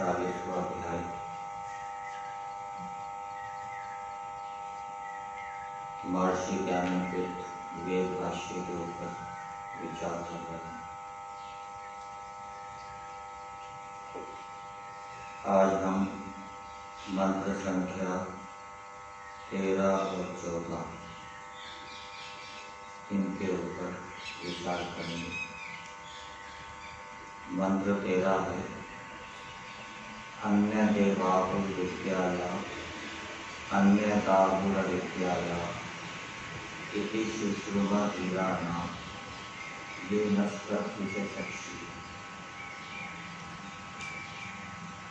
40वां अध्याय। महर्षि ज्ञानतीर्थ वेद भाष्य के ऊपर विचार कर रहे हैं। आज हम मंत्र संख्या 13 और 14 इनके ऊपर विचार करेंगे। मंत्र 13 है, अन्य देवाहुर विद्याया अन्य दाहुर विद्याया इति शुश्रुमा धीराना ये नस्कर्तु से चक्षु।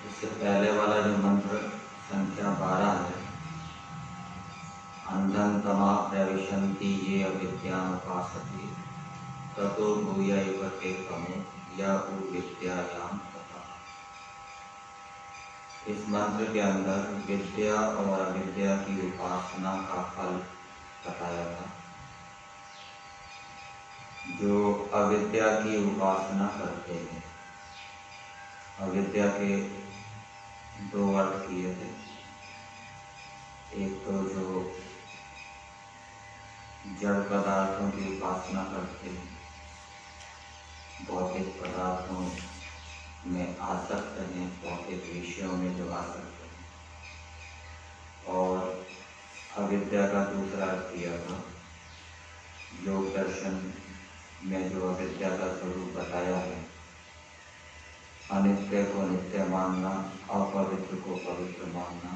इससे पहले वाला जो मंत्र संख्या 12 है, अंधं तमा प्रविशन्ति ये अविद्याम् उपासते ततो भूयैव ते तमो या विद्यायाम तथा। इस मंत्र के अंदर विद्या और अविद्या की उपासना का फल बताया था। जो अविद्या की उपासना करते हैं, अविद्या के दो अर्थ किए थे। एक तो जो जड़ पदार्थों की उपासना करते हैं, भौतिक पदार्थों में आसक्त हैं, भौतिक विषयों में जो आसक्त हैं, और अविद्या का दूसरा अर्थ किया था। योग दर्शन में जो अविद्या का स्वरूप बताया है, अनित्य को नित्य मानना, अपवित्र को पवित्र मानना,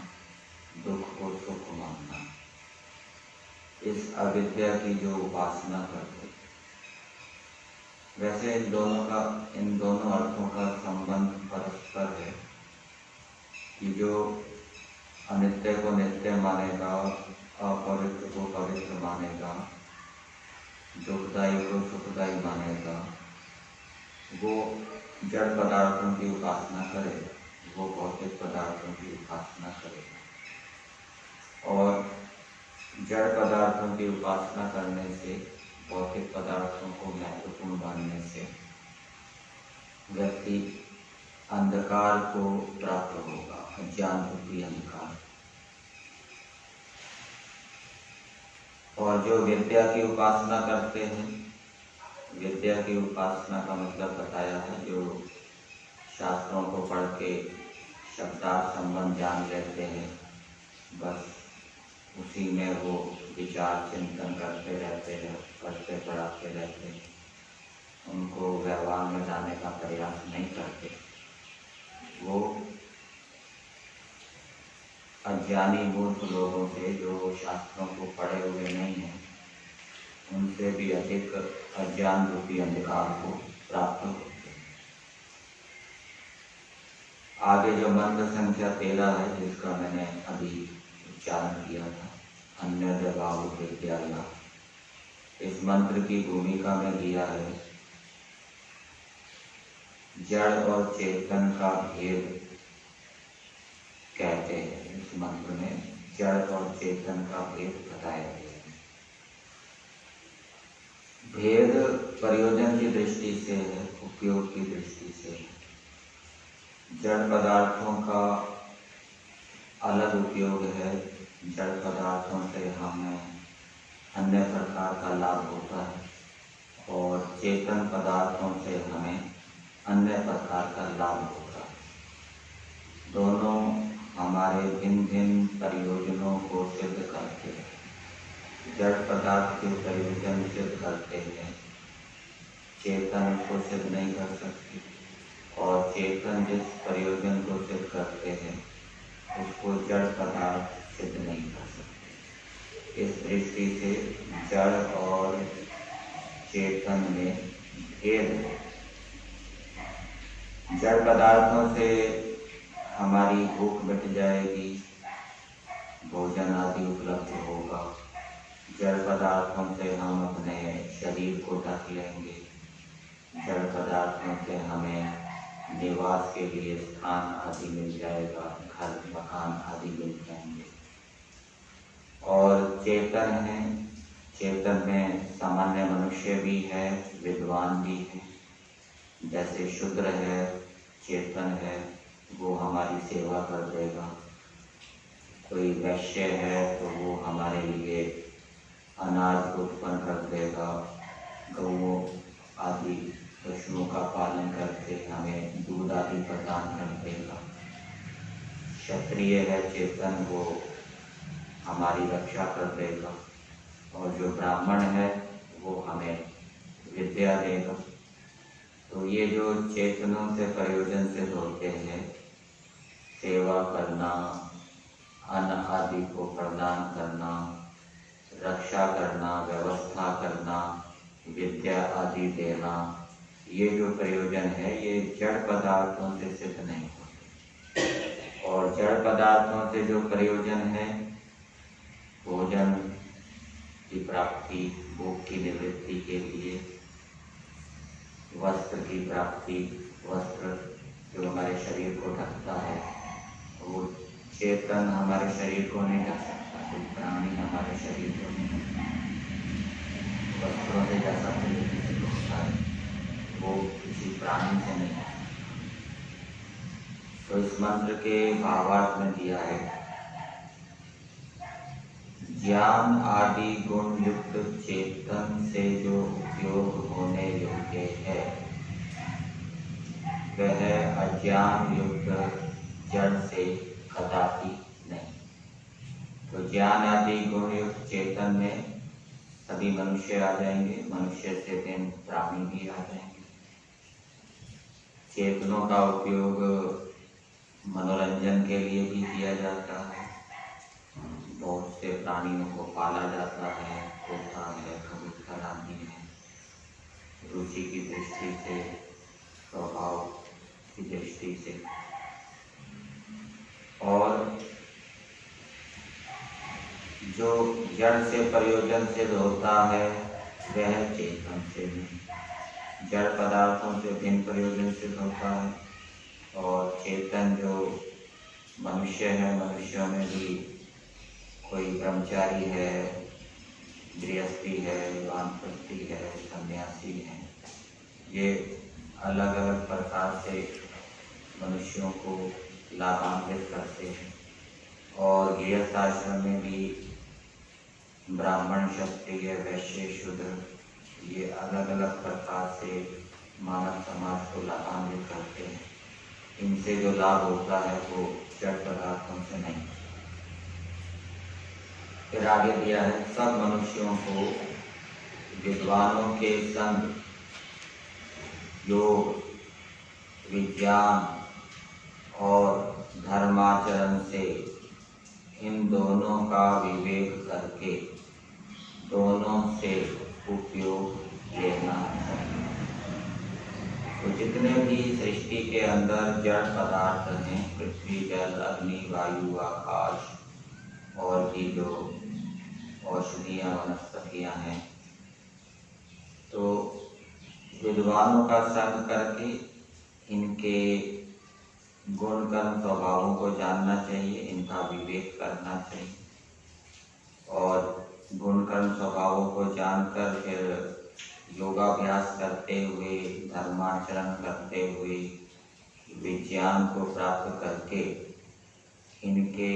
दुख को सुख मानना, इस अविद्या की जो उपासना करते। वैसे इन दोनों अर्थों का संबंध परस्पर है कि जो अनित्य को नित्य मानेगा, अपवित्र को पवित्र मानेगा, दुखदायी को सुखदायी मानेगा, वो जड़ पदार्थों की उपासना करे, वो भौतिक पदार्थों की उपासना करेगा। और जड़ पदार्थों की उपासना करने से, भौतिक पदार्थों को महत्वपूर्ण मानने से व्यक्ति अंधकार को प्राप्त होगा, अज्ञान रूपी अंधकार। और जो विद्या की उपासना करते हैं, विद्या की उपासना का मतलब बताया है, जो शास्त्रों को पढ़ के शब्दार्थ संबंध जान लेते हैं, बस उसी में वो विचार चिंतन करते रहते हैं, पढ़ते पढ़ाते रहते हैं, उनको व्यवहार में लाने का प्रयास नहीं करते। वो अज्ञानी मूर्ख लोगों से, जो शास्त्रों को पढ़े हुए नहीं हैं, उनसे भी अधिक अज्ञान रूपी अंधकार को प्राप्त होते हैं। आगे जो मंत्र संख्या 13 है, जिसका मैंने अभी उच्चारण किया था, अन्य देवाहुर विद्याया, इस मंत्र की भूमिका में लिया है जड़ और चेतन का भेद कहते हैं। इस मंत्र में जड़ और चेतन का भेद बताया गया है। भेद प्रयोजन की दृष्टि से है, उपयोग की दृष्टि से है। जड़ पदार्थों का अलग उपयोग है, जड़ पदार्थों से हमें अन्य प्रकार का लाभ होता है, और चेतन पदार्थों से हमें अन्य प्रकार का लाभ होता है। दोनों हमारे भिन्न भिन्न प्रयोजनों को सिद्ध करते हैं। जड़ पदार्थ के प्रयोजन सिद्ध करते हैं, चेतन को सिद्ध नहीं कर सकती, और चेतन जिस प्रयोजन को सिद्ध करते हैं, उसको जड़ पदार्थ सिद्ध नहीं कर सकते। इस दृष्टि से जड़ और चेतन में भेद है। जड़ पदार्थों से हमारी भूख मिट जाएगी, भोजन आदि उपलब्ध होगा। जड़ पदार्थों से हम अपने शरीर को ढक लेंगे। जड़ पदार्थों से हमें निवास के लिए स्थान आदि मिल जाएगा, घर मकान आदि मिल जाएंगे। और चेतन है, चेतन में सामान्य मनुष्य भी है, विद्वान भी है। जैसे शूद्र है, चेतन है, वो हमारी सेवा कर देगा। कोई वैश्य है तो वो हमारे लिए अनाज उत्पन्न कर देगा। गौओं आदि पशुओं का पालन करके हमें दूध आदि प्रदान कर देगा। क्षत्रिय है चेतन, वो हमारी रक्षा कर देगा। और जो ब्राह्मण है वो हमें विद्या देगा। तो ये जो चेतनों से प्रयोजन सिद्ध होते हैं, सेवा करना, अन्न आदि को प्रदान करना, रक्षा करना, व्यवस्था करना, विद्या आदि देना, ये जो प्रयोजन है ये जड़ पदार्थों से सिद्ध नहीं होते। और जड़ पदार्थों से जो प्रयोजन है, भोजन की प्राप्ति, भूख की निवृत्ति के लिए, वस्त्र की प्राप्ति, वस्त्र जो हमारे शरीर को ढकता है, वो चेतन हमारे शरीर को नहीं ढक सकता। कोई प्राणी हमारे शरीर को नहीं ढक सकता। वस्त्रों से जैसा प्रयोग होता है वो किसी प्राणी से नहीं है। तो इस मंत्र के भावार्थ में दिया है, ज्ञान आदि गुण युक्त चेतन से जो उपयोग होने योग्य है, वह अज्ञान युक्त जड़ से कदापि नहीं। तो ज्ञान आदि गुण युक्त चेतन में सभी मनुष्य आ जाएंगे, मनुष्य से भिन्न प्राणी भी आ जाएंगे। चेतनों का उपयोग मनोरंजन के लिए भी किया जाता है। बहुत से प्राणियों को पाला जाता है, तोता है, कबूतर आदि है। रुचि की दृष्टि से, स्वभाव की दृष्टि से। और जो जड़ से प्रयोजन सिद्ध होता है वह चेतन से नहीं। जड़ पदार्थों से भिन्न प्रयोजन सिद्ध होता है। और चेतन जो मनुष्य है, मनुष्यों में भी कोई ब्रह्मचारी है, गृहस्थी है, वानप्रस्थी है, सन्यासी है, ये अलग अलग प्रकार से मनुष्यों को लाभान्वित करते हैं। और गृहस्थ आश्रम में भी ब्राह्मण, क्षत्रिय, वैश्य, शूद्र, ये अलग अलग प्रकार से मानव समाज को लाभान्वित करते हैं। इनसे जो लाभ होता है वो जड़ पदार्थों से नहीं। फिर आगे दिया है, सब मनुष्यों को विद्वानों के संग योग, विज्ञान और धर्माचरण से इन दोनों का विवेक करके दोनों से उपयोग लेना चाहिए। तो जितने भी सृष्टि के अंदर जड़ पदार्थ हैं, पृथ्वी, जल, अग्नि, वायु, आकाश और भी जो औषधियाँ, वनस्पतियाँ हैं, तो विद्वानों का संग करके इनके गुण कर्म स्वभावों को जानना चाहिए, इनका विवेक करना चाहिए। और गुण कर्म स्वभावों को जानकर फिर योगाभ्यास करते हुए, धर्माचरण करते हुए, विज्ञान को प्राप्त करके इनके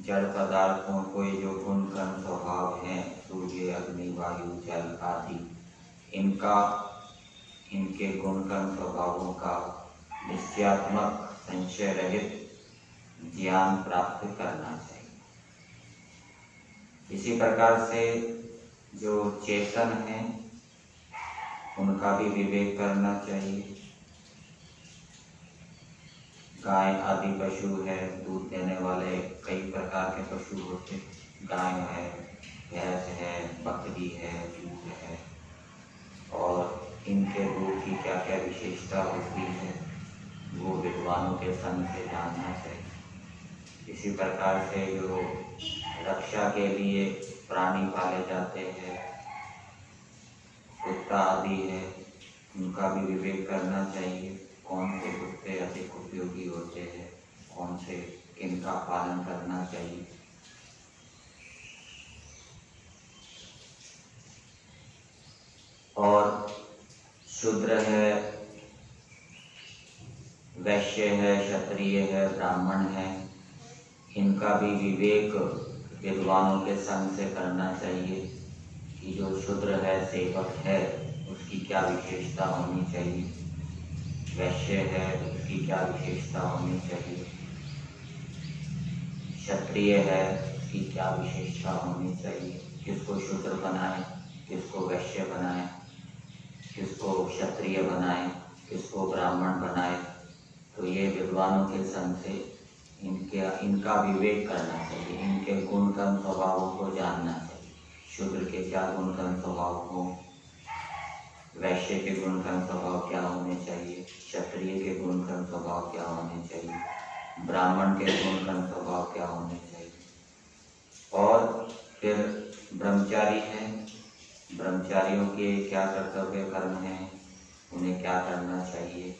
जड़ पदार्थों को ये जो गुण कर्म स्वभाव हैं, सूर्य, अग्नि, वायु, जल आदि, इनके गुण कर्म स्वभावों का निश्चयात्मक, संशय रहित ज्ञान प्राप्त करना चाहिए। इसी प्रकार से जो चेतन हैं उनका भी विवेक करना चाहिए। गाय आदि पशु है, दूध देने वाले कई प्रकार के पशु होते हैं। गाय है, भैंस है, बकरी है, दूध है, और इनके दूध की क्या क्या विशेषता होती है वो विद्वानों के संग से जानना चाहिए। इसी प्रकार से जो रक्षा के लिए प्राणी पाले जाते हैं, कुत्ता आदि है, उनका भी विवेक करना चाहिए। कौन से कुत्ते अधिक उपयोगी होते हैं, कौन से इनका पालन करना चाहिए। और शूद्र है वैश्य है, क्षत्रिय है, ब्राह्मण है, इनका भी विवेक विद्वानों के संग से करना चाहिए कि जो शूद्र है, सेवक है, उसकी क्या विशेषता होनी चाहिए, वैश्य है उसकी क्या विशेषता होनी चाहिए, क्षत्रिय है उसकी क्या विशेषता होनी चाहिए, किसको शूद्र बनाए, किसको वैश्य बनाए, किसको क्षत्रिय बनाए, किसको ब्राह्मण बनाए। तो ये विद्वानों के संग से इनका विवेक करना चाहिए, इनके गुण कर्म स्वभावों को जानना चाहिए। शूद्र के क्या गुण कर्म स्वभाव हो, वैश्य के गुण कर्म स्वभाव क्या होने चाहिए, क्षत्रिय के गुण कर्म स्वभाव क्या होने चाहिए, ब्राह्मण के गुण कर्म स्वभाव क्या होने चाहिए। और फिर ब्रह्मचारी हैं, ब्रह्मचारियों के क्या कर्तव्य कर्म हैं, उन्हें क्या करना चाहिए,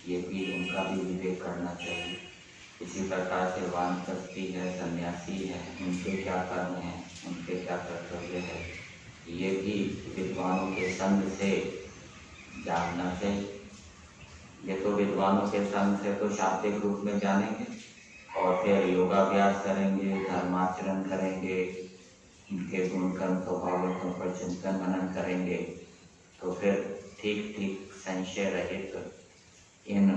ये भी उनका भी विवेक करना चाहिए। इसी प्रकार से वानप्रस्थी है, सन्यासी है, उनके क्या कर्म हैं, उनके क्या कर्तव्य है, ये भी विद्वानों के संग से जानना चाहिए। ये तो विद्वानों के संग से तो शाब्दिक रूप में जानेंगे और फिर योगाभ्यास करेंगे, धर्माचरण करेंगे, इनके गुण कर्म स्वभावों पर चिंतन मनन करेंगे, तो फिर ठीक ठीक संशय रहित इन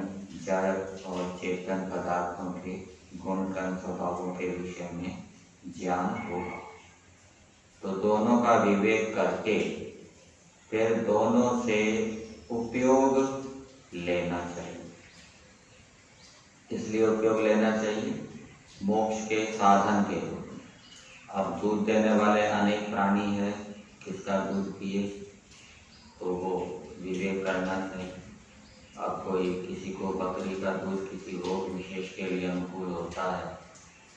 जड़ और चेतन पदार्थों के गुण कर्म स्वभावों के विषय में ज्ञान होगा। तो दोनों का विवेक करके फिर दोनों से उपयोग लेना चाहिए। इसलिए उपयोग लेना चाहिए मोक्ष के साधन के रूप में। अब दूध देने वाले अनेक प्राणी है, किसका दूध पिए, तो वो विवेक करना चाहिए। अब कोई किसी को बकरी का दूध किसी रोग विशेष के लिए अनुकूल होता है,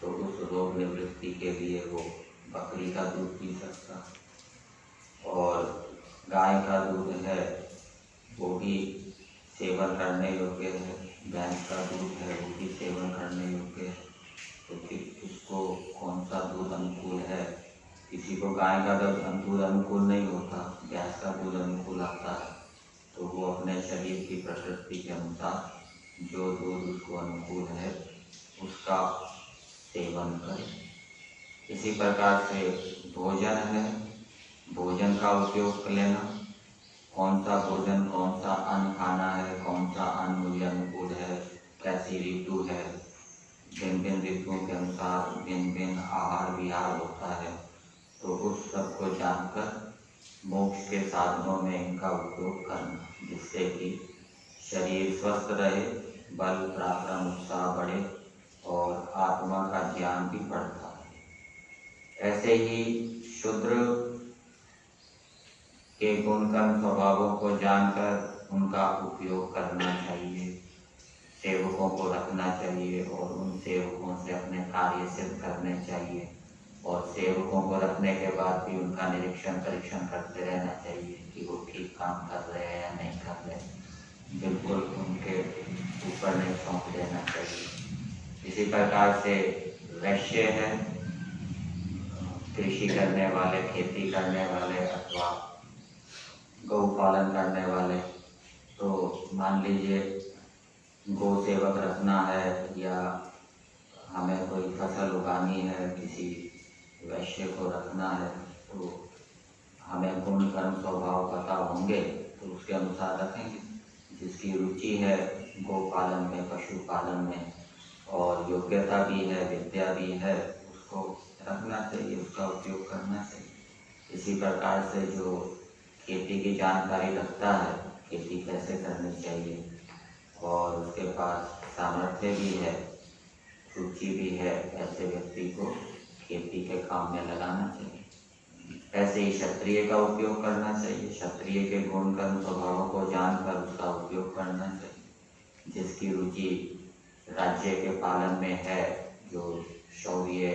तो उस रोग निवृत्ति के लिए वो बकरी का दूध पी सकता है। और गाय का दूध है वो भी सेवन करने योग्य है, भैंस का दूध है वो भी सेवन करने योग्य है। तो किसको कौन सा दूध अनुकूल है, किसी को गाय का दूध अनुकूल नहीं होता, भैंस का दूध अनुकूल आता है, तो वो अपने शरीर की प्रकृति के अनुसार जो दूध उसको अनुकूल है उसका सेवन करें। इसी प्रकार से भोजन है, भोजन का उपयोग लेना, कौन सा भोजन, कौन सा अन्न खाना है, कौन सा अन्न मुझे अनुकूल है, कैसी ऋतु है, भिन्न भिन्न ऋतुओं के अनुसार भिन्न भिन्न आहार विहार होता है। तो उस सब को जानकर मोक्ष के साधनों में इनका उपयोग करना, जिससे कि शरीर स्वस्थ रहे, बल पराक्रम उत्साह बढ़े और आत्मा का ज्ञान भी बढ़ता है। ऐसे ही शूद्र के गुण कर्म स्वभावों को जानकर उनका उपयोग करना चाहिए, सेवकों को रखना चाहिए और उन सेवकों से अपने कार्य सिद्ध करने चाहिए। और सेवकों को रखने के बाद भी उनका निरीक्षण परीक्षण करते रहना चाहिए कि वो ठीक काम कर रहे हैं या नहीं कर रहे, बिल्कुल उनके ऊपर नहीं सौंप देना चाहिए। इसी प्रकार से वैश्य है, कृषि करने वाले, खेती करने वाले अथवा गौ पालन करने वाले, तो मान लीजिए गौ सेवक रखना है या हमें कोई फसल उगानी है, किसी वैश्य को रखना है, तो हमें गुण कर्म स्वभाव पता होंगे तो उसके अनुसार रखेंगे। जिसकी रुचि है गौ पालन में, पशु पालन में और योग्यता भी है, विद्या भी है, उसको रखना चाहिए, उसका उपयोग करना चाहिए। इसी प्रकार से जो खेती की जानकारी रखता है, खेती कैसे करनी चाहिए और उसके पास सामर्थ्य भी है, रुचि भी है, ऐसे व्यक्ति को खेती के काम में लगाना चाहिए। ऐसे ही क्षत्रिय का उपयोग करना चाहिए, क्षत्रिय के गुण कर्म स्वभावों को जानकर उसका उपयोग करना चाहिए। जिसकी रुचि राज्य के पालन में है, जो शौर्य,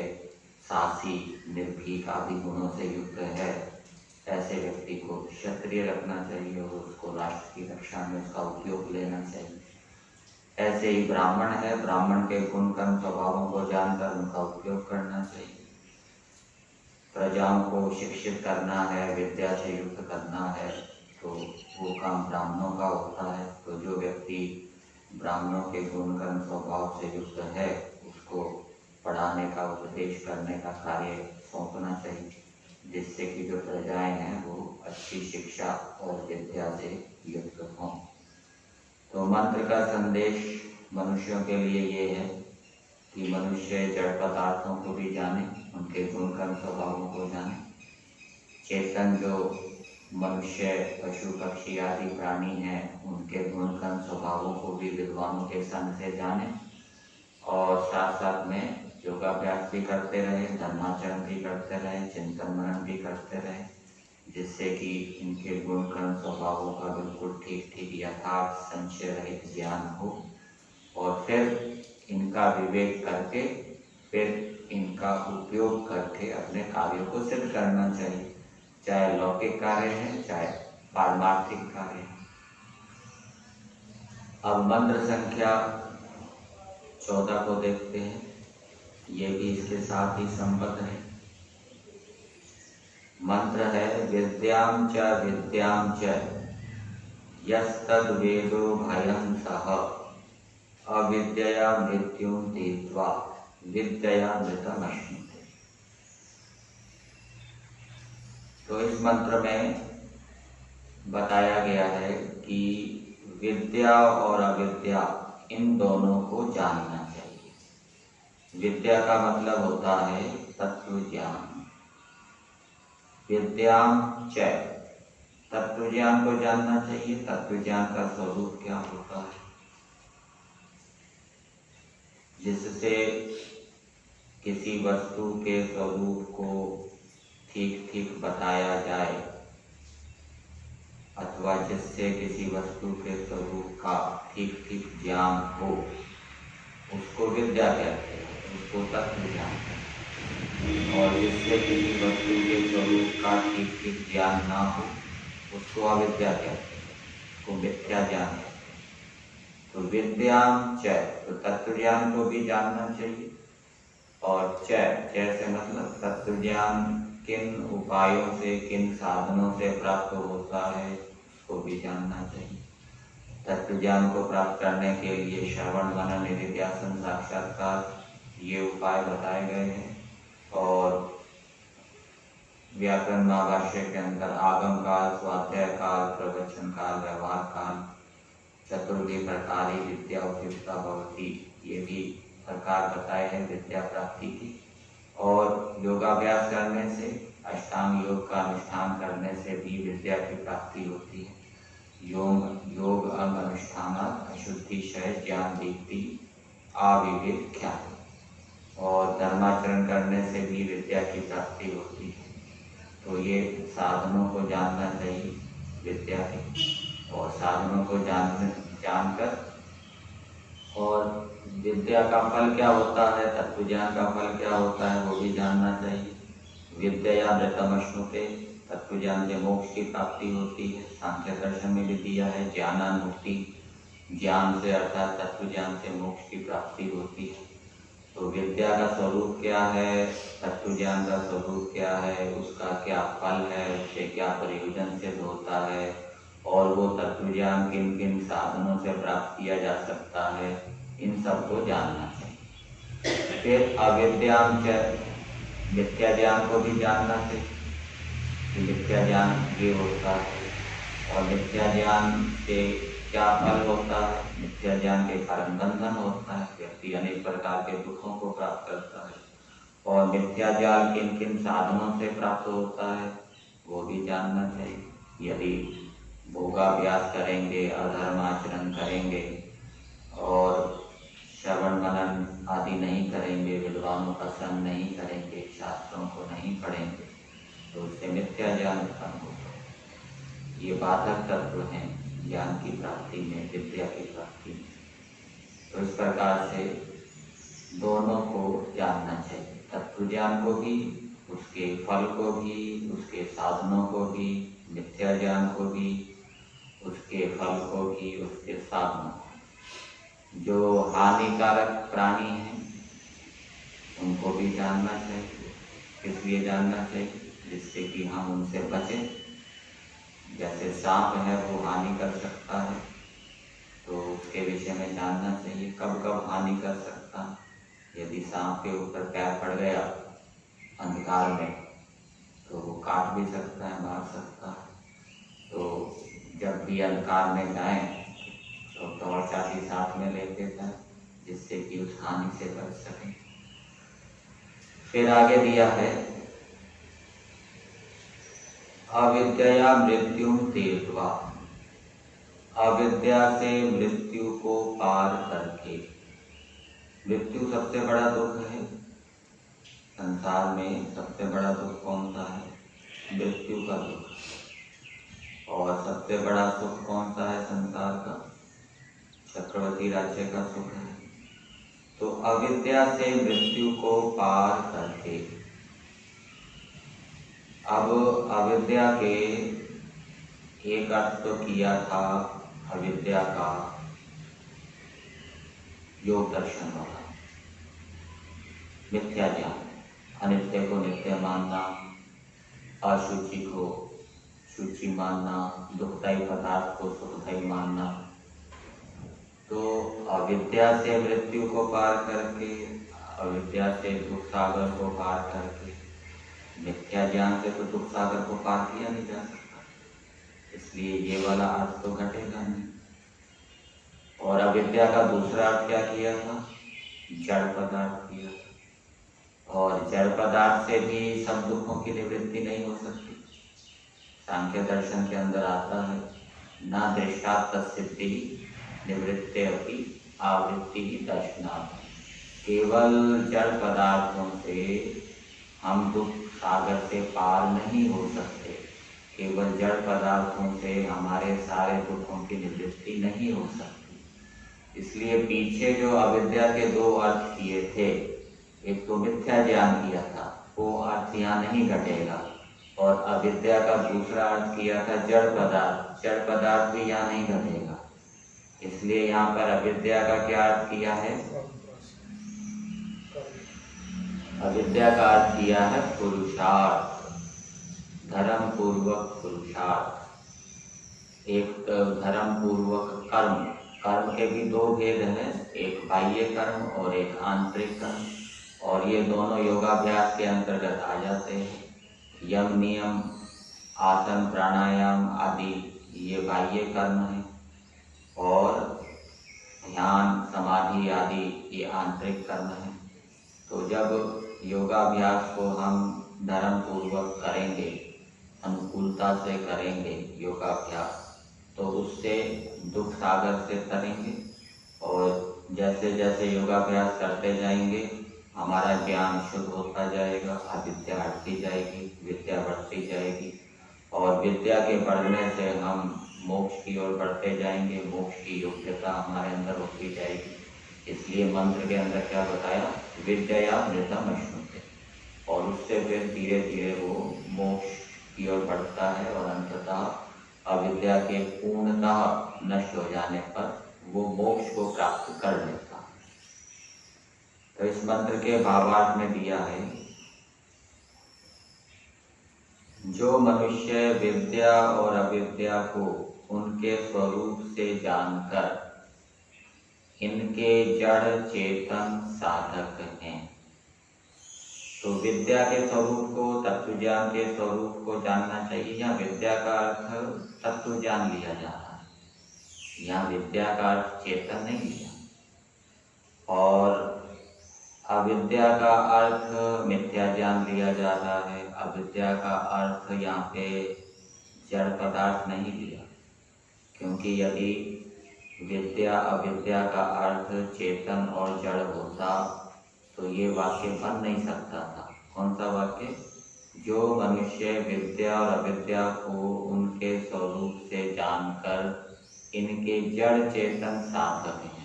साहसी, निर्भीक आदि गुणों से युक्त है, ऐसे व्यक्ति को क्षत्रिय रखना चाहिए और उसको राष्ट्र की रक्षा में उसका उपयोग लेना चाहिए। ऐसे ही ब्राह्मण है, ब्राह्मण के गुण कर्म स्वभावों को जानकर उनका उपयोग करना चाहिए। प्रजाओं को शिक्षित करना है, विद्या से युक्त करना है, तो वो काम ब्राह्मणों का होता है। तो जो व्यक्ति ब्राह्मणों के गुणकर्म स्वभाव से युक्त है उसको पढ़ाने का, उपदेश करने का कार्य सौंपना चाहिए, जिससे कि जो प्रजाएं हैं वो अच्छी शिक्षा और विद्या से युक्त हों। तो मंत्र का संदेश मनुष्यों के लिए ये है कि मनुष्य जड़ पदार्थों को भी जाने, उनके गुणकर्म स्वभावों को जाने। चेतन जो मनुष्य, पशु, पक्षी आदि प्राणी हैं, उनके गुणकर्म स्वभावों को भी विद्वानों के संग से जाने और साथ साथ में योगाभ्यास भी करते रहे, धर्माचरण भी करते रहे, चिंतन मनन भी करते रहे, जिससे कि इनके गुणकर्म स्वभावों का बिल्कुल ठीक ठीक यथार्थ संशय रहित ज्ञान हो और फिर इनका विवेक करके फिर इनका उपयोग करके अपने कार्यों को सिद्ध करना चाहिए, चाहे लौकिक कार्य है चाहे पारमार्थिक कार्य है। अब मंत्र संख्या 14 को देखते हैं, ये भी इसके साथ ही संबद्ध है। मंत्र है विद्याम च यस्तद् वेदो भयं सह अविद्यया मृत्युं तीत्वा विद्यया मृतमश्नुते। तो इस मंत्र में बताया गया है कि विद्या और अविद्या इन दोनों को जानना चाहिए। विद्या का मतलब होता है तत्व ज्ञान। विद्याम च, तत्व ज्ञान को जानना चाहिए। तत्व ज्ञान का स्वरूप क्या होता है, जिससे किसी वस्तु के स्वरूप को ठीक ठीक बताया जाए अथवा जिससे किसी वस्तु के स्वरूप का ठीक ठीक ज्ञान हो, उसको विद्या कहते हैं, उसको तत्व ज्ञान कहते हैं। और जिससे किसी वस्तु के स्वरूप का ठीक ठीक ज्ञान ना हो, उसको अविद्या कहते हैं, उसको मिथ्या ज्ञान कहते हैं। तो विद्याम च, तो तत्व ज्ञान को भी जानना चाहिए। और च से मतलब तत्व ज्ञान किन उपायों से, किन साधनों से प्राप्त होता है, उसको भी जानना चाहिए। तत्व ज्ञान को प्राप्त करने के लिए श्रवण, मनन, निधिध्यासन, साक्षात्कार ये उपाय बताए गए हैं। और व्याकरण महाभाष्य के अंदर आगम काल, स्वाध्याय काल, प्रवचन काल, व्यवहार काल, चतुर्विध प्रकार विद्या उपयुक्ता भवति, ये भी प्रकार बताए हैं विद्या प्राप्ति की। और योगाभ्यास करने से, अष्टांग योग का अनुष्ठान करने से भी विद्या की प्राप्ति होती है। योग अंग अनुष्ठानात् अशुद्धि क्षय ज्ञान दीप्ति अविवेक ख्याति। और धर्माचरण करने से भी विद्या की प्राप्ति होती है। तो ये साधनों को जानना चाहिए विद्या के, और साधनों को जानकर और विद्या का फल क्या होता है, तत्व ज्ञान का फल क्या होता है, वो भी जानना चाहिए। विद्या मृतमश्नुते, तत्व ज्ञान से मोक्ष की प्राप्ति होती है। सांख्य दर्शन में भी दिया है ज्ञानानुक्ति, ज्ञान से अर्थात तत्व ज्ञान से मोक्ष की प्राप्ति होती है। तो विद्या का स्वरूप क्या है, तत्व ज्ञान का स्वरूप क्या है, उसका क्या फल है, उससे क्या प्रयोजन सिद्ध होता है, और वो तत्व ज्ञान किन किन साधनों से प्राप्त किया जा सकता है, इन सब को जानना चाहिए। फिर अविद्याम च, मिथ्या ज्ञान को भी जानना चाहिए कि मिथ्या ज्ञान ये होता है और मिथ्या ज्ञान से क्या फल होता है। मिथ्या ज्ञान के कारण बंधन होता है, व्यक्ति अनेक प्रकार के दुखों को प्राप्त करता है। और मिथ्या ज्ञान किन किन साधनों से प्राप्त होता है वो भी जानना चाहिए। यदि भोगाभ्यास करेंगे, अधर्माचरण करेंगे और श्रवण मनन आदि नहीं करेंगे, विद्वानों का संग नहीं करेंगे, शास्त्रों को नहीं पढ़ेंगे, तो उससे मिथ्या ज्ञान उत्पन्न होता है। ये बाधक तत्व हैं ज्ञान की प्राप्ति में, विद्या की प्राप्ति में। तो इस प्रकार से दोनों को जानना चाहिए, तत्व ज्ञान को भी, उसके फल को भी, उसके साधनों को भी, मिथ्या ज्ञान को भी, उसके फल को भी, उसके साधनों को। जो हानिकारक प्राणी हैं उनको भी जानना चाहिए। किस लिए जानना चाहिए? जिससे कि हम उनसे बचें। जैसे सांप है वो हानि कर सकता है, तो उसके विषय में जानना चाहिए। कब कब हानि कर सकता है। यदि सांप के ऊपर पैर पड़ गया अंधकार में तो वो काट भी सकता है, मार सकता है। तो जब भी अंधकार में जाएं तो टॉर्च आदि साथ में लेके जाएं, जिससे कि उस हानि से बच सकें। फिर आगे दिया है अविद्या मृत्यु तीर्थवा, अविद्या से मृत्यु को पार करके। मृत्यु सबसे बड़ा दुख है संसार में। सबसे बड़ा दुख कौन सा है? मृत्यु का दुख। और सबसे बड़ा सुख कौन सा है संसार का? चक्रवर्ती राज्य का सुख है। तो अविद्या से मृत्यु को पार करके। अब अविद्या के एक अर्थ तो किया था अविद्या का योग दर्शन वाला, मिथ्या ज्ञान, अनित्य को नित्य मानना, अशुचि को शुचि मानना, दुखदायी पदार्थ को सुखदायी मानना। तो अविद्या से मृत्यु को पार करके, अविद्या से दुख सागर को पार करके, मिथ्या ज्ञान से तो दुख सागर को पार किया नहीं जा सकता, इसलिए ये वाला अर्थ तो घटेगा नहीं। और अविद्या का दूसरा अर्थ क्या किया था? जड़ पदार्थ किया था। और जड़ पदार्थ से भी सब दुखों की निवृत्ति नहीं हो सकती। सांख्य दर्शन के अंदर आता है ना दृष्टांत सिद्धि निवृत्ति अपनी आवृत्ति ही दर्शनार्थ। केवल जड़ पदार्थों से हम दुख सागर से पार नहीं हो सकते। केवल जड़ पदार्थों से हमारे सारे दुखों की निवृत्ति नहीं हो सकती। इसलिए पीछे जो अविद्या के दो अर्थ किए थे, एक तो मिथ्या ज्ञान किया था, वो अर्थ यहाँ नहीं घटेगा। और अविद्या का दूसरा अर्थ किया था जड़ पदार्थ, जड़ पदार्थ भी यहाँ नहीं घटेगा। इसलिए यहाँ पर अविद्या का क्या अर्थ किया है? अविद्या का अर्थ किया है पुरुषार्थ, धर्म पूर्वक पुरुषार्थ। एक धर्म पूर्वक कर्म, कर्म के भी दो भेद हैं, एक बाह्य कर्म और एक आंतरिक कर्म। और ये दोनों योगाभ्यास के अंतर्गत आ जाते हैं। यम नियम, आसन, प्राणायाम आदि ये बाह्य कर्म है, और ध्यान, समाधि आदि ये आंतरिक कर्म है। तो जब योगाभ्यास को हम धर्म पूर्वक करेंगे, अनुकूलता से करेंगे योगाभ्यास, तो उससे दुख सागर से तरेंगे। और जैसे जैसे योगाभ्यास करते जाएंगे हमारा ज्ञान शुद्ध होता जाएगा, अविद्या हटती जाएगी, विद्या बढ़ती जाएगी। और विद्या के बढ़ने से हम मोक्ष की ओर बढ़ते जाएंगे, मोक्ष की योग्यता हमारे अंदर होती जाएगी। इसलिए मंत्र के अंदर क्या बताया? विद्या मृतम अश्नुते। और उससे फिर धीरे धीरे वो मोक्ष की ओर बढ़ता है और अंततः अविद्या के पूर्णतः नष्ट हो जाने पर वो मोक्ष को प्राप्त कर लेता है। तो इस मंत्र के भावार्थ में दिया है, जो मनुष्य विद्या और अविद्या को उनके स्वरूप से जानकर इनके जड़ चेतन साधक हैं। तो विद्या के स्वरूप को, तत्व ज्ञान के स्वरूप को जानना चाहिए। यहाँ विद्या का अर्थ तत्व ज्ञान लिया जा रहा है, यहाँ विद्या का अर्थ चेतन नहीं लिया। और अविद्या का अर्थ मिथ्या ज्ञान लिया जा रहा है। अविद्या का अर्थ यहाँ पे जड़ पदार्थ नहीं लिया, क्योंकि यदि विद्या अविद्या का अर्थ चेतन और जड़ होता तो ये वाक्य बन नहीं सकता था। कौन सा वाक्य? जो मनुष्य विद्या और अविद्या को उनके स्वरूप से जानकर इनके जड़ चेतन साधक हैं।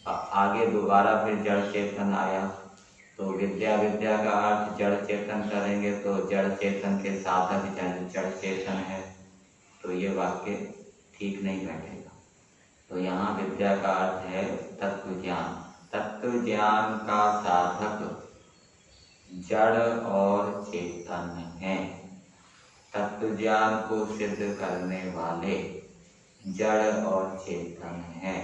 आगे दोबारा फिर जड़ चेतन आया, तो विद्या विद्या का अर्थ जड़ चेतन करेंगे तो जड़ चेतन के साधक जड़ चेतन है, तो ये वाक्य ठीक नहीं बैठेगा। तो यहाँ विद्या का अर्थ है तत्व ज्ञान। तत्व ज्ञान का साधक जड़ और चेतन है। तत्व ज्ञान को सिद्ध करने वाले जड़ और चेतन है।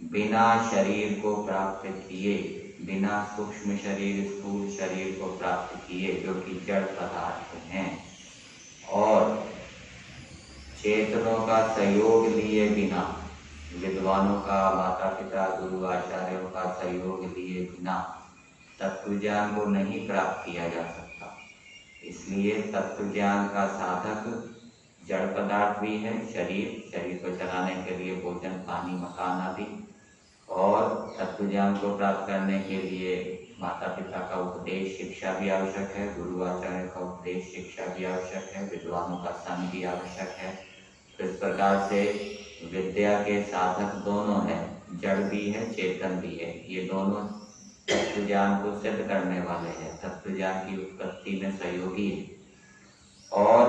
बिना शरीर को प्राप्त किए, बिना सूक्ष्म शरीर स्थूल शरीर को प्राप्त किए, जो कि जड़ पदार्थ हैं, और चेतनों का सहयोग लिए बिना, विद्वानों का, माता पिता गुरु आचार्यों का सहयोग लिए बिना तत्व ज्ञान को नहीं प्राप्त किया जा सकता। इसलिए तत्व ज्ञान का साधक जड़ पदार्थ भी है, शरीर को चलाने के लिए भोजन पानी मकान आदि, और तत्व ज्ञान को प्राप्त करने के लिए माता पिता का उपदेश शिक्षा भी आवश्यक है, गुरु आचार्य का उपदेश शिक्षा भी आवश्यक है, विद्वानों का संग भी आवश्यक है। तो इस प्रकार से विद्या के साधक दोनों हैं, जड़ भी है चेतन भी है। ये दोनों तत्व ज्ञान को सिद्ध करने वाले हैं, तत्व ज्ञान की उत्पत्ति में सहयोगी है। और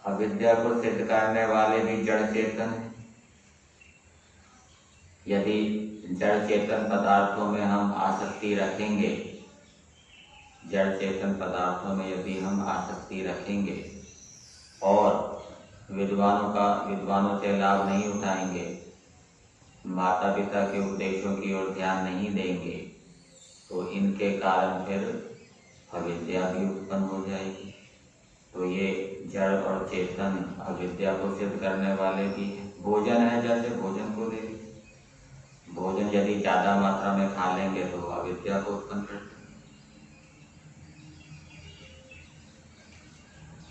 अविद्या को सिद्ध करने वाले भी जड़ चेतन है। यदि जड़ चेतन पदार्थों में हम आसक्ति रखेंगे, जड़ चेतन पदार्थों में यदि हम आसक्ति रखेंगे और विद्वानों से लाभ नहीं उठाएंगे, माता पिता के उपदेशों की ओर ध्यान नहीं देंगे, तो इनके कारण फिर अविद्या भी उत्पन्न हो जाएगी। तो ये जड़ और चेतन अविद्या को सिद्ध करने वाले भी हैं। भोजन है, जैसे भोजन को ले लीजिए, भोजन यदि ज्यादा मात्रा में खा लेंगे तो अविद्या को उत्पन्न करते हैं।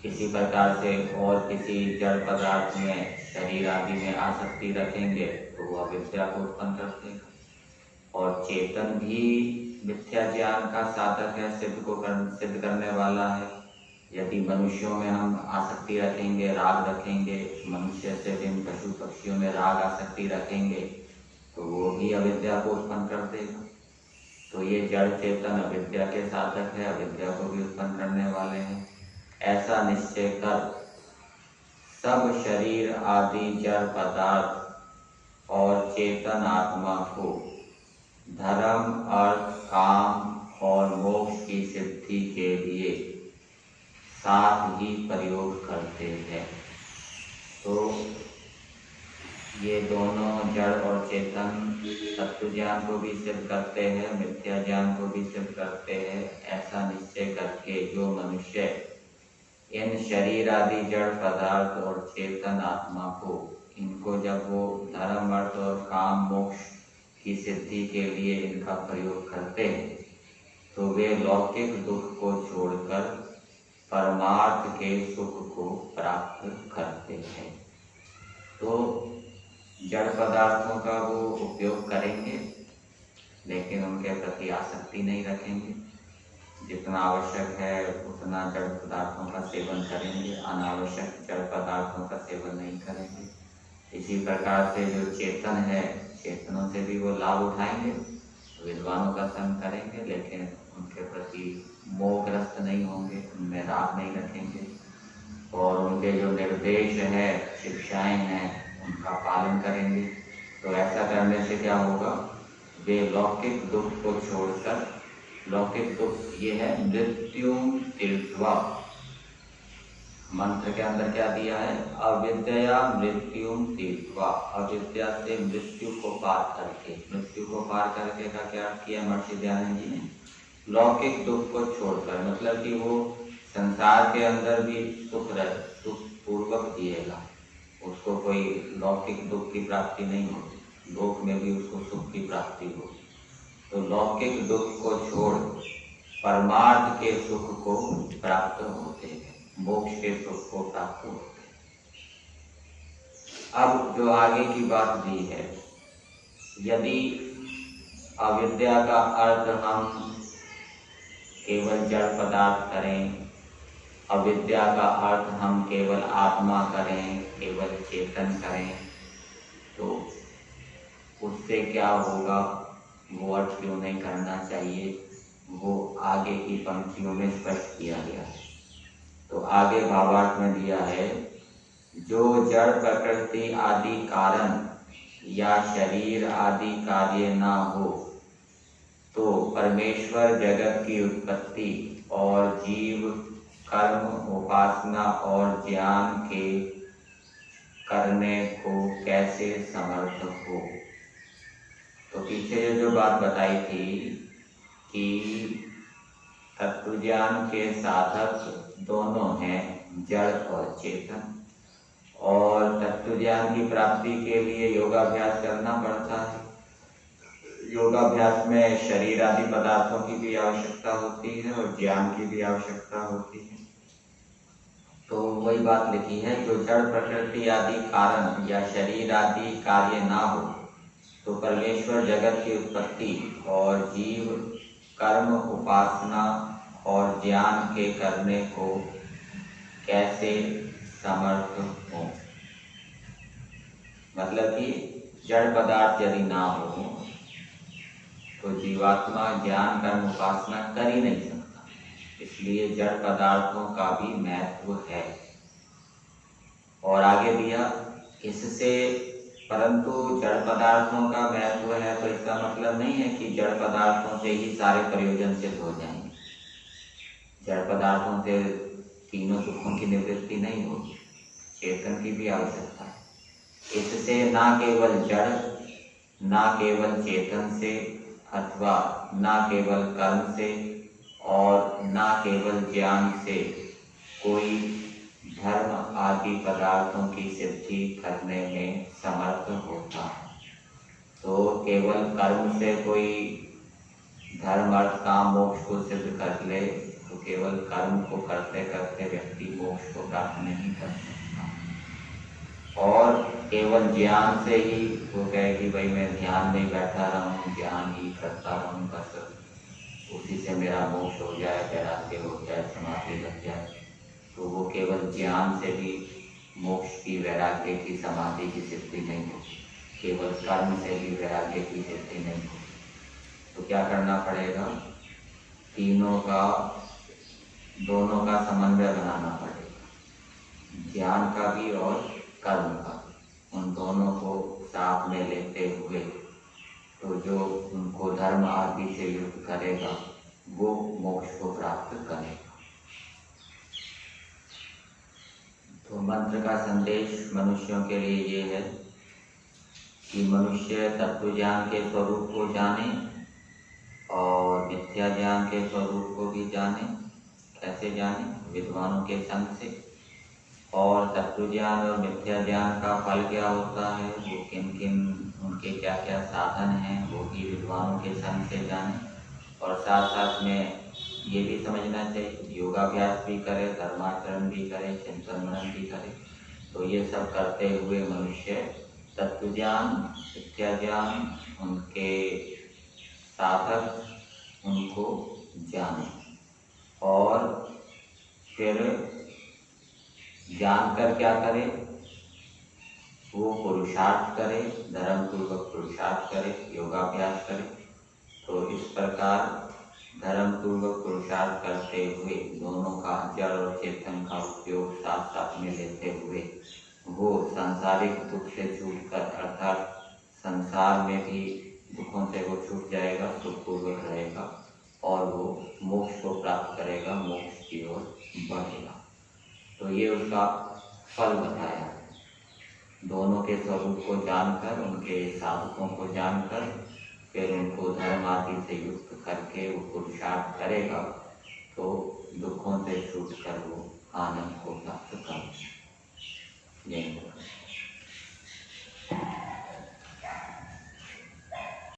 इसी प्रकार से और किसी जड़ पदार्थ में, शरीर आदि में आसक्ति रखेंगे तो वो अविद्या को उत्पन्न करते हैं। और चेतन भी मिथ्या ज्ञान का साधक है, सिद्ध करने वाला है। यदि मनुष्यों में हम आसक्ति रखेंगे, राग रखेंगे, मनुष्य से भिन्न पशु पक्षियों में राग आसक्ति रखेंगे तो वो भी अविद्या को उत्पन्न कर देगा। तो ये जड़ चेतन अविद्या के साधक है, अविद्या को भी उत्पन्न करने वाले हैं। ऐसा निश्चय कर सब शरीर आदि जड़ पदार्थ और चेतन आत्मा को धर्म, अर्थ, काम और मोक्ष की सिद्धि के लिए साथ ही प्रयोग करते हैं। तो ये दोनों जड़ और चेतन तत्व ज्ञान को भी सिद्ध करते हैं, मिथ्या ज्ञान को भी सिद्ध करते हैं। ऐसा निश्चय करके जो मनुष्य इन शरीर आदि जड़ पदार्थ और चेतन आत्मा को, इनको जब वो धर्म, अर्थ और काम मोक्ष की सिद्धि के लिए इनका प्रयोग करते हैं तो वे लौकिक दुख को छोड़कर परमार्थ के सुख को प्राप्त करते हैं। तो जड़ पदार्थों का वो उपयोग करेंगे लेकिन उनके प्रति आसक्ति नहीं रखेंगे। जितना आवश्यक है उतना जड़ पदार्थों का सेवन करेंगे, अनावश्यक जड़ पदार्थों का सेवन नहीं करेंगे। इसी प्रकार से जो चेतन है, चेतनों से भी वो लाभ उठाएंगे, विद्वानों का संग करेंगे, लेकिन उनके प्रति मोहग्रस्त नहीं होंगे, उनमें राग नहीं रखेंगे और उनके जो निर्देश है, शिक्षाएं हैं, उनका पालन करेंगे। तो ऐसा करने से क्या होगा, वे लौकिक दुख को छोड़कर, लौकिक दुख ये है मृत्यु तीर्थवा, मंत्र के अंदर क्या दिया है, अविद्या मृत्यु तीर्थवा, अविद्या से मृत्यु को पार करके, मृत्यु को पार करके का क्या किया महर्षि दयानंद जी ने, लौकिक दुख को छोड़कर, मतलब कि वो संसार के अंदर भी सुख पूर्वक जिएगा, उसको कोई लौकिक दुख की प्राप्ति नहीं होगी, लोक में भी उसको सुख की प्राप्ति होगी। तो लौकिक दुख को छोड़ परमार्थ के सुख को प्राप्त होते हैं, मोक्ष के सुख को प्राप्त होते हैं। अब जो आगे की बात दी है, यदि अविद्या का अर्थ हम केवल जड़ पदार्थ करें, अविद्या का अर्थ हम केवल आत्मा करें, केवल चेतन करें, तो उससे क्या होगा, वो अर्थ क्यों नहीं करना चाहिए, वो आगे की पंक्तियों में स्पष्ट किया गया है। तो आगे भावार्थ में दिया है, जो जड़ प्रकृति आदि कारण या शरीर आदि कार्य ना हो तो परमेश्वर जगत की उत्पत्ति और जीव कर्म, उपासना और ज्ञान के करने को कैसे समर्थ हो। तो पीछे जो बात बताई थी कि तत्वज्ञान के साधक दोनों हैं, जड़ और चेतन, और तत्वज्ञान की प्राप्ति के लिए योगाभ्यास करना पड़ता है। योगाभ्यास में शरीर आदि पदार्थों की भी आवश्यकता होती है और ज्ञान की भी आवश्यकता होती है। तो वही बात लिखी है, जो जड़ प्रकृति आदि कारण या शरीर आदि कार्य ना हो तो परमेश्वर जगत की उत्पत्ति और जीव कर्म उपासना और ज्ञान के करने को कैसे समर्थ हो। मतलब कि जड़ पदार्थ यदि ना हो तो जीवात्मा ज्ञान कर्म उपासना कर ही नहीं सकता। इसलिए जड़ पदार्थों का भी महत्व है। और आगे दिया इससे, परंतु जड़ पदार्थों का महत्व है तो इसका मतलब नहीं है कि जड़ पदार्थों से ही सारे प्रयोजन सिद्ध हो जाएंगे। जड़ पदार्थों से तीनों सुखों की निवृत्ति नहीं होगी, चेतन की भी आवश्यकता है। इससे ना केवल जड़, ना केवल चेतन से, अथवा ना केवल कर्म से और ना केवल ज्ञान से कोई धर्म आदि पदार्थों की सिद्धि करने में समर्थ होता है। तो केवल कर्म से कोई धर्म अर्थ काम मोक्ष को सिद्ध कर ले तो केवल कर्म को करते करते व्यक्ति मोक्ष को प्राप्त नहीं कर सकता। और केवल ज्ञान से ही वो कहे कि भाई मैं ध्यान में बैठा रहूं, ज्ञान ही करता रहूं, बस उसी से मेरा मोक्ष हो जाए, वैराग्य हो जाए, समाधि लग जाए, तो वो केवल ज्ञान से भी मोक्ष की, वैराग्य की, समाधि की सिद्धि नहीं होगी। केवल कर्म से भी वैराग्य की सिद्धि नहीं होगी। तो क्या करना पड़ेगा, तीनों का, दोनों का समन्वय बनाना पड़ेगा, ज्ञान का भी और कर्म का। उन दोनों को साथ में लेते हुए तो जो उनको धर्म आदि से युक्त करेगा वो मोक्ष को प्राप्त करेगा। तो मंत्र का संदेश मनुष्यों के लिए ये है कि मनुष्य तत्व ज्ञान के स्वरूप को जाने और मिथ्या ज्ञान के स्वरूप को भी जाने। कैसे जाने? विद्वानों के संग से। और तत्व ज्ञान और मिथ्या ज्ञान का फल क्या होता है, वो किन किन, उनके क्या क्या साधन हैं, वो भी विद्वानों के संग से जाने। और साथ साथ में ये भी समझना चाहिए, योगाभ्यास भी करे, धर्माचरण भी करे, चिंतन मनन भी करे। तो ये सब करते हुए मनुष्य तत्व ज्ञान, मिथ्या ज्ञान, उनके साधक, उनको जाने और फिर जानकर क्या करे, वो पुरुषार्थ करे, धर्म पूर्वक पुरुषार्थ करे, योगाभ्यास करे। तो इस प्रकार धर्म पूर्वक पुरुषार्थ करते हुए दोनों का, जड़ और चेतन का उपयोग साथ साथ में लेते हुए वो सांसारिक दुख से छूटकर, अर्थात संसार में भी दुखों से वो छूट जाएगा, सुखपूर्वक रहेगा और वो मोक्ष को प्राप्त करेगा, मोक्ष की ओर बढ़ेगा। तो ये उसका फल बताया। दोनों के स्वरूप को जानकर, उनके साधकों को जानकर, फिर उनको धर्म आदि से युक्त करके वो पुरुषार्थ करेगा तो दुखों से छूटकर वो आनंद को प्राप्त करेगा।